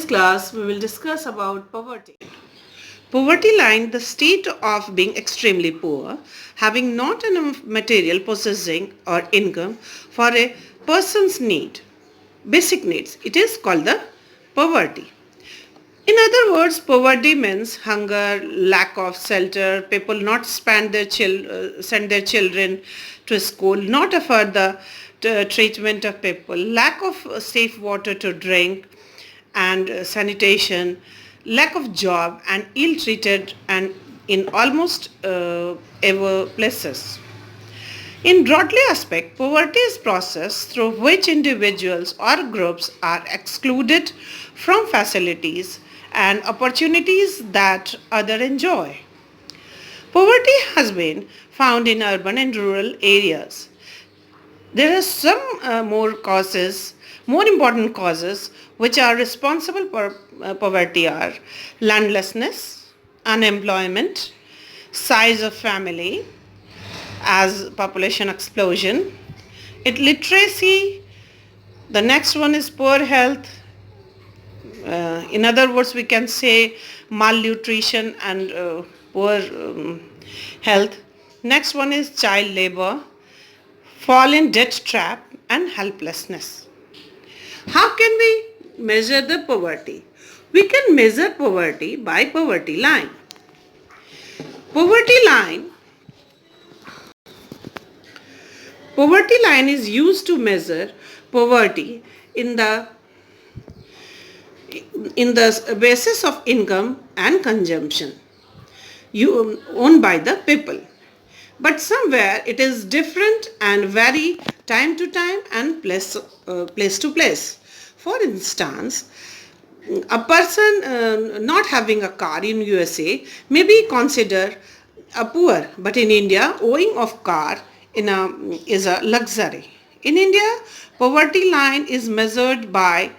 class, we will discuss about poverty. Poverty line, the state of being extremely poor, having not enough material possessing or income for a person's need, basic needs. It is called the poverty. In other words, poverty means hunger, lack of shelter, people not send their children to school, not afford the treatment of people, lack of safe water to drink and sanitation, lack of job and ill-treated and in almost ever places. In broadly aspect, poverty is process through which individuals or groups are excluded from facilities and opportunities that others enjoy. Poverty has been found in urban and rural areas. There are some more important causes which are responsible for poverty are landlessness, unemployment, size of family, as population explosion, illiteracy, the next one is poor health. In other words, we can say malnutrition and poor health. Next one is child labor, fall in debt trap and helplessness. How can we measure the poverty? We can measure poverty by poverty line. Poverty line is used to measure poverty in the basis of income and consumption owned by the people. But somewhere it is different and vary time to time and place to place. For instance, a person not having a car in USA may be considered a poor, but in India, owning of car is a luxury. In India, poverty line is measured by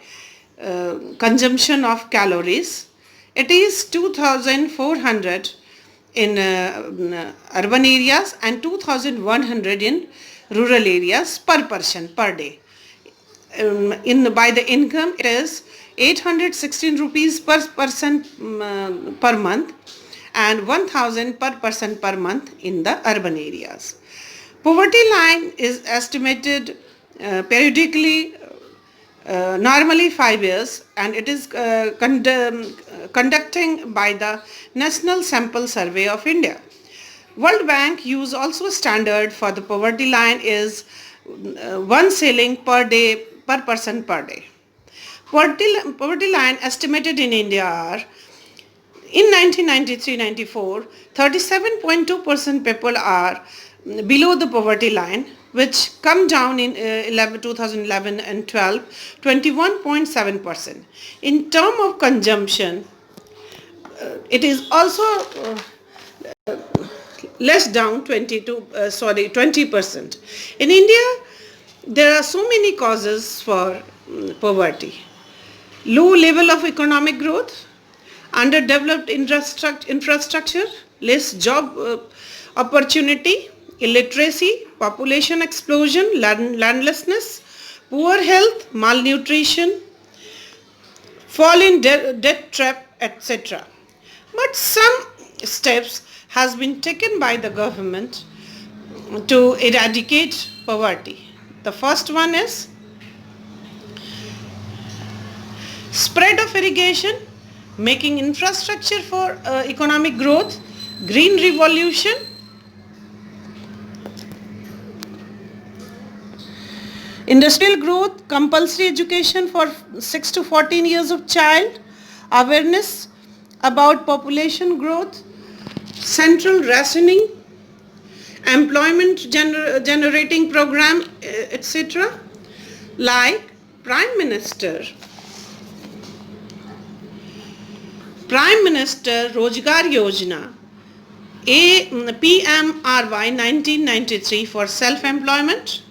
consumption of calories. It is 2,400 in urban areas and 2,100 in rural areas per person per day. By the income, it is 816 rupees per person per month and 1,000 per person per month in the urban areas. Poverty line is estimated periodically, normally 5 years, and it is conducting by the National Sample Survey of India. World Bank use also standard for the poverty line is one shilling per day per person per day. Poverty line estimated in India are in 1993-94, 37.2% people are below the poverty line, which come down in 2011 and 12, 21.7%. In term of consumption, it is also less down 20%. In India, there are so many causes for poverty. Low level of economic growth, underdeveloped infrastructure, less job opportunity, illiteracy, population explosion, landlessness, poor health, malnutrition, fall in debt trap, etc. But some steps has been taken by the government to eradicate poverty. The first one is spread of irrigation, making infrastructure for economic growth, green revolution, industrial growth, compulsory education for 6 to 14 years of child, awareness about population growth, central rationing, employment generating program, etc. Like Prime Minister Rozgar Yojana, PMRY 1993 for self-employment,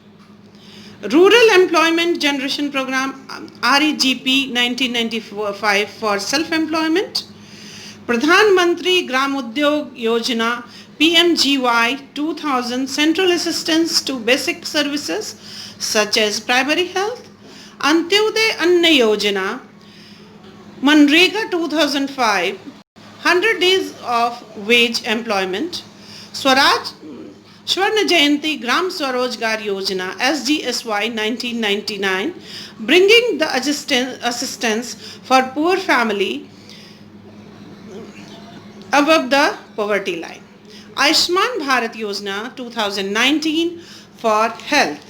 Rural Employment Generation Program, REGP 1995 for self-employment, Pradhan Mantri Gram Udyog Yojana, PMGY 2000 central assistance to basic services such as primary health, Antyodaya Anna Yojana, Manrega 2005, 100 days of wage employment, Swaraj Swarna Jayanti Gram Swarojgar Yojana SGSY 1999, bringing the assistance for poor family above the poverty line. Ayushman Bharat Yojana 2019 for health.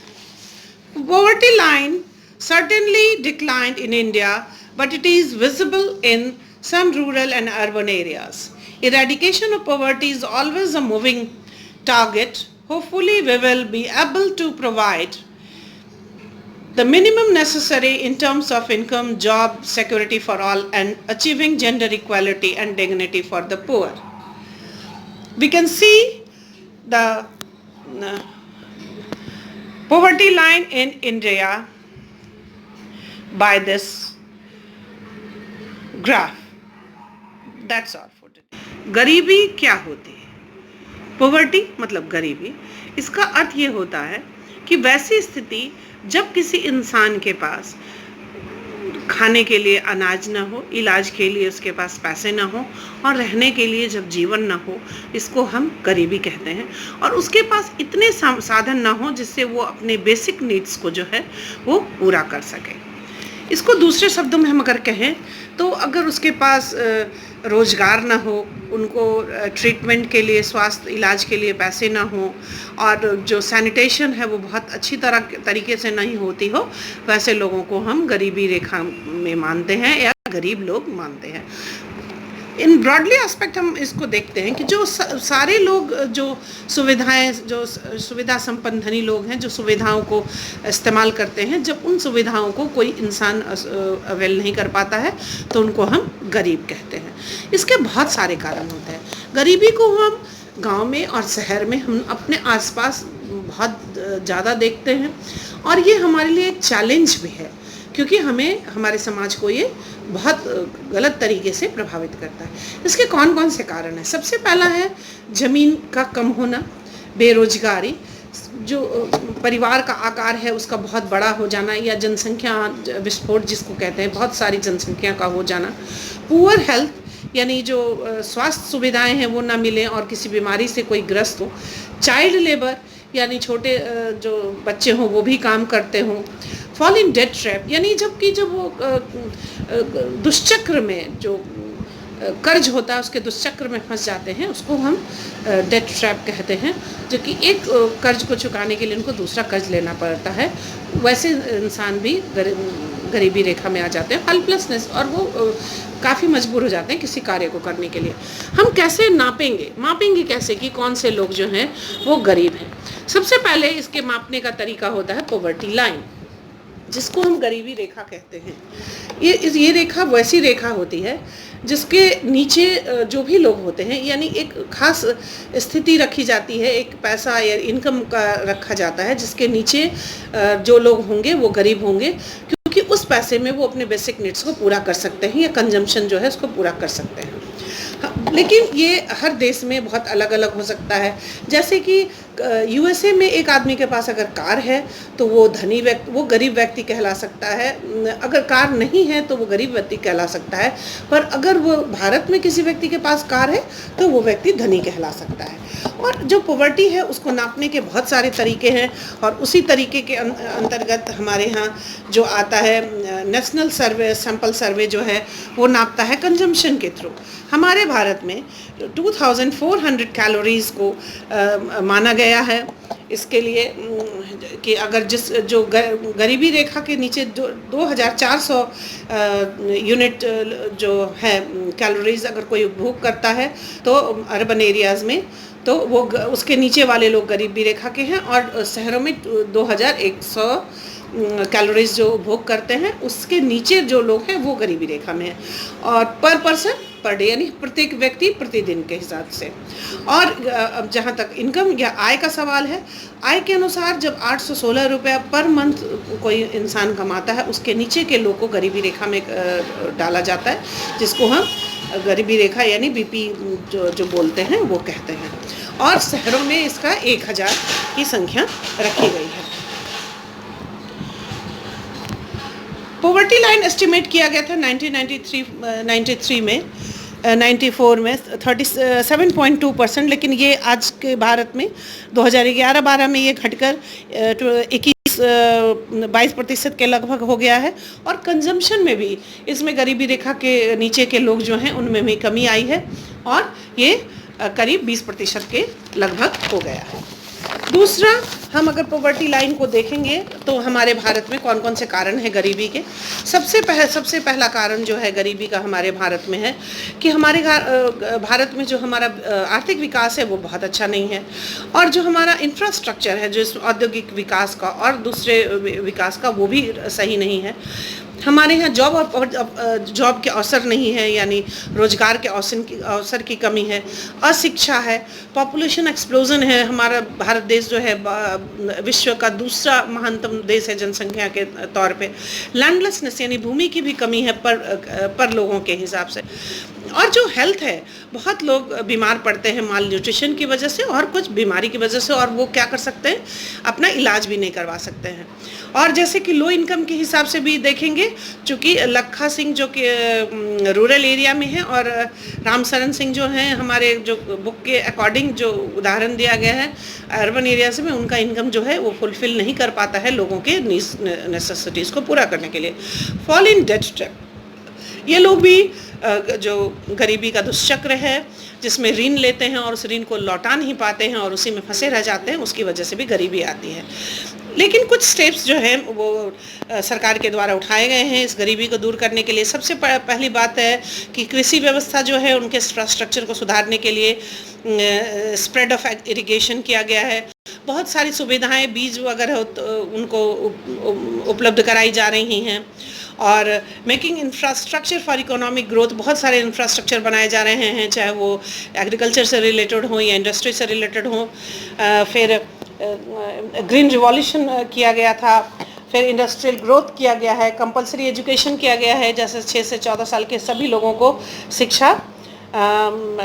Poverty line certainly declined in India, but it is visible in some rural and urban areas. Eradication of poverty is always a moving target. Hopefully, we will be able to provide the minimum necessary in terms of income, job security for all, and achieving gender equality and dignity for the poor. We can see the poverty line in India by this graph. That's all for today. गरीबी क्या होती है? Poverty मतलब गरीबी, इसका अर्थ ये होता है कि वैसी स्थिति जब किसी इंसान के पास खाने के लिए अनाज ना हो, इलाज के लिए उसके पास पैसे ना हो और रहने के लिए जब जीवन ना हो, इसको हम गरीबी कहते हैं। और उसके पास इतने साधन ना हो जिससे वो अपने बेसिक नीड्स को जो है वो पूरा कर सके। इसको दूसरे शब्दों में हम अगर कहें तो अगर उसके पास रोजगार ना हो, उनको ट्रीटमेंट के लिए, स्वास्थ्य इलाज के लिए पैसे ना हो और जो सैनिटेशन है वो बहुत अच्छी तरीके से नहीं होती हो, वैसे लोगों को हम गरीबी रेखा में मानते हैं या गरीब लोग मानते हैं। इन ब्रॉडली एस्पेक्ट हम इसको देखते हैं कि जो सारे लोग जो सुविधाएं, जो सुविधा संपन्न धनी लोग हैं, जो सुविधाओं को इस्तेमाल करते हैं, जब उन सुविधाओं को कोई इंसान अवेल नहीं कर पाता है तो उनको हम गरीब कहते हैं। इसके बहुत सारे कारण होते हैं। गरीबी को हम गांव में और शहर में हम अपने आसपास बहुत ज़्यादा देखते हैं और ये हमारे लिए एक चैलेंज भी है क्योंकि हमें, हमारे समाज को ये बहुत गलत तरीके से प्रभावित करता है। इसके कौन कौन से कारण हैं? सबसे पहला है ज़मीन का कम होना, बेरोजगारी, जो परिवार का आकार है उसका बहुत बड़ा हो जाना या जनसंख्या विस्फोट जिसको कहते हैं, बहुत सारी जनसंख्या का हो जाना, पुअर हेल्थ यानी जो स्वास्थ्य सुविधाएं हैं वो ना मिलें और किसी बीमारी से कोई ग्रस्त हो, चाइल्ड लेबर यानी छोटे जो बच्चे हों वो भी काम करते हों, फॉल इन डेट ट्रैप यानी जब वो दुष्चक्र में जो कर्ज होता है उसके दुष्चक्र में फंस जाते हैं, उसको हम डेट ट्रैप कहते हैं, जो कि एक कर्ज को चुकाने के लिए उनको दूसरा कर्ज लेना पड़ता है। वैसे इंसान भी गरीबी रेखा में आ जाते हैं, हेल्पलेसनेस, और वो काफ़ी मजबूर हो जाते हैं किसी कार्य को करने के लिए। हम कैसे मापेंगे कैसे कि कौन से लोग जो हैं वो गरीब हैं? सबसे पहले इसके मापने का तरीका होता है पॉवर्टी लाइन, जिसको हम गरीबी रेखा कहते हैं। ये रेखा वैसी रेखा होती है जिसके नीचे जो भी लोग होते हैं, यानी एक खास स्थिति रखी जाती है, एक पैसा या इनकम का रखा जाता है जिसके नीचे जो लोग होंगे वो गरीब होंगे, क्योंकि उस पैसे में वो अपने बेसिक नीड्स को पूरा कर सकते हैं या कंजम्पशन जो है उसको पूरा कर सकते हैं। लेकिन ये हर देश में बहुत अलग अलग हो सकता है। जैसे कि यूएसए में एक आदमी के पास अगर कार है तो वो धनी व्यक्ति, वो गरीब व्यक्ति कहला सकता है। अगर कार नहीं है तो वो गरीब व्यक्ति कहला सकता है, पर अगर वो भारत में किसी व्यक्ति के पास कार है तो वो व्यक्ति धनी कहला सकता है। और जो पॉवर्टी है उसको नापने के बहुत सारे तरीके हैं और उसी तरीके के अंतर्गत हमारे यहाँ जो आता है नेशनल सर्वे, सैंपल सर्वे जो है वो नापता है कंजम्पशन के थ्रू। हमारे भारत में 2400 कैलोरीज़ को माना गया है इसके लिए कि अगर जो गरीबी रेखा के नीचे 2400 यूनिट जो है कैलोरीज़ अगर कोई उपभोग करता है तो अर्बन एरियाज़ में, तो वो उसके नीचे वाले लोग गरीबी रेखा के हैं, और शहरों में 2100 कैलोरीज जो उपभोग करते हैं उसके नीचे जो लोग हैं वो गरीबी रेखा में है, और पर पर्सन पर डे यानी प्रत्येक व्यक्ति प्रतिदिन के हिसाब से। और अब जहाँ तक इनकम या आय का सवाल है, आय के अनुसार जब 816 रुपया पर मंथ कोई इंसान कमाता है उसके नीचे के लोग को गरीबी रेखा में डाला जाता है, जिसको हम गरीबी रेखा यानी बीपी जो बोलते हैं वो कहते हैं। और शहरों में इसका 1000 की संख्या रखी गई है। पॉवर्टी लाइन एस्टिमेट किया गया था 1993 में 94 में 37.2%, लेकिन ये आज के भारत में 2011-12 में ये घटकर 22% के लगभग हो गया है। और कंजम्पशन में भी इसमें गरीबी रेखा के नीचे के लोग जो हैं उनमें भी कमी आई है और ये करीब 20% के लगभग हो गया है। दूसरा, हम अगर पॉवर्टी लाइन को देखेंगे तो हमारे भारत में कौन कौन से कारण हैं गरीबी के। सबसे पहला कारण जो है गरीबी का हमारे भारत में है कि हमारे भारत में जो हमारा आर्थिक विकास है वो बहुत अच्छा नहीं है, और जो हमारा इंफ्रास्ट्रक्चर है, जो औद्योगिक विकास का और दूसरे विकास का, वो भी सही नहीं है। हमारे यहाँ जॉब के अवसर नहीं है, यानी रोजगार के अवसर की कमी है, अशिक्षा है, पॉपुलेशन एक्सप्लोजन है। हमारा भारत देश जो है विश्व का दूसरा महानतम देश है जनसंख्या के तौर पे। लैंडलेसनेस यानी भूमि की भी कमी है पर लोगों के हिसाब से। और जो हेल्थ है, बहुत लोग बीमार पड़ते हैं माल न्यूट्रिशन की वजह से और कुछ बीमारी की वजह से, और वो क्या कर सकते हैं, अपना इलाज भी नहीं करवा सकते हैं। और जैसे कि लो इनकम के हिसाब से भी देखेंगे, चूँकि लखा सिंह जो कि रूरल एरिया में है और रामसरन सिंह जो हैं हमारे जो बुक के अकॉर्डिंग जो उदाहरण दिया गया है अर्बन एरियाज में, उनका इनकम जो है वो फुलफिल नहीं कर पाता है लोगों के नेसेसिटीज़ को पूरा करने के लिए। फॉल इन डेट ट्रैप, ये लोग भी जो गरीबी का दुष्चक्र है, जिसमें ऋण लेते हैं और उस ऋण को लौटा नहीं पाते हैं और उसी में फंसे रह जाते हैं, उसकी वजह से भी गरीबी आती है। लेकिन कुछ स्टेप्स जो हैं वो सरकार के द्वारा उठाए गए हैं इस गरीबी को दूर करने के लिए। सबसे पहली बात है कि कृषि व्यवस्था जो है उनके इंफ्रास्ट्रक्चर को सुधारने के लिए स्प्रेड ऑफ इरिगेशन किया गया है। बहुत सारी सुविधाएं, बीज वगैरह उनको उपलब्ध कराई जा रही हैं। और making infrastructure for economic growth, बहुत सारे इंफ्रास्ट्रक्चर बनाए जा रहे हैं, चाहे वो एग्रीकल्चर से रिलेटेड हो या इंडस्ट्री से रिलेटेड हो। फिर ग्रीन रिवॉल्यूशन किया गया था, फिर इंडस्ट्रियल ग्रोथ किया गया है, कंपलसरी एजुकेशन किया गया है, जैसे 6 से 14 साल के सभी लोगों को शिक्षा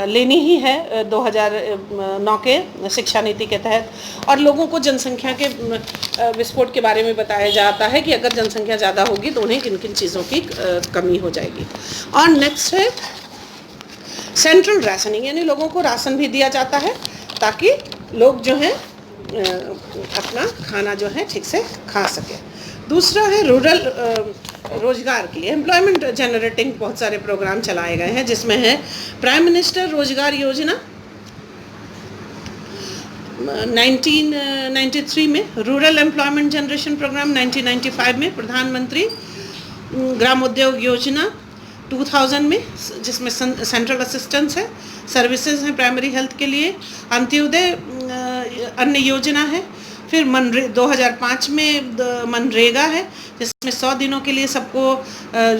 लेनी ही है 2009 के शिक्षा नीति के तहत। और लोगों को जनसंख्या के विस्फोट के बारे में बताया जाता है कि अगर जनसंख्या ज़्यादा होगी तो उन्हें किन किन चीज़ों की कमी हो जाएगी। और नेक्स्ट है सेंट्रल राशनिंग, यानी लोगों को राशन भी दिया जाता है ताकि लोग जो हैं अपना खाना जो है ठीक से खा सके। दूसरा है रूरल रोजगार के लिए एम्प्लॉयमेंट जनरेटिंग बहुत सारे प्रोग्राम चलाए गए हैं, जिसमें है प्राइम मिनिस्टर रोजगार योजना 1993 में, रूरल एम्प्लॉयमेंट जनरेशन प्रोग्राम 1995 में, प्रधानमंत्री ग्रामोद्योग योजना 2000 में, जिसमें सेंट्रल असिस्टेंस है, सर्विसेज हैं प्राइमरी हेल्थ के लिए, अंत्योदय अन्न योजना है। फिर 2005 में मनरेगा है, जिसमें 100 दिनों के लिए सबको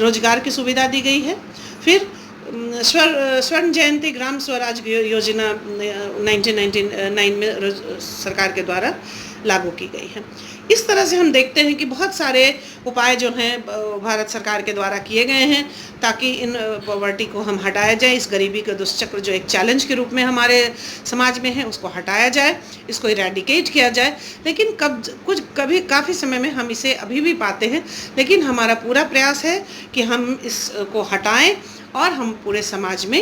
रोजगार की सुविधा दी गई है। फिर स्वर्ण जयंती ग्राम स्वराज योजना 1999 में सरकार के द्वारा लागू की गई है। इस तरह से हम देखते हैं कि बहुत सारे उपाय जो हैं भारत सरकार के द्वारा किए गए हैं ताकि इन पॉवर्टी को हम हटाया जाए, इस गरीबी का दुष्चक्र जो एक चैलेंज के रूप में हमारे समाज में है उसको हटाया जाए, इसको इरेडिकेट किया जाए। लेकिन कभी काफ़ी समय में हम इसे अभी भी पाते हैं, लेकिन हमारा पूरा प्रयास है कि हम इसको हटाएं और हम पूरे समाज में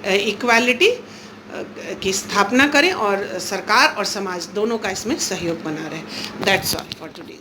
इक्वालिटी की स्थापना करें और सरकार और समाज दोनों का इसमें सहयोग बना रहे। That's all for today.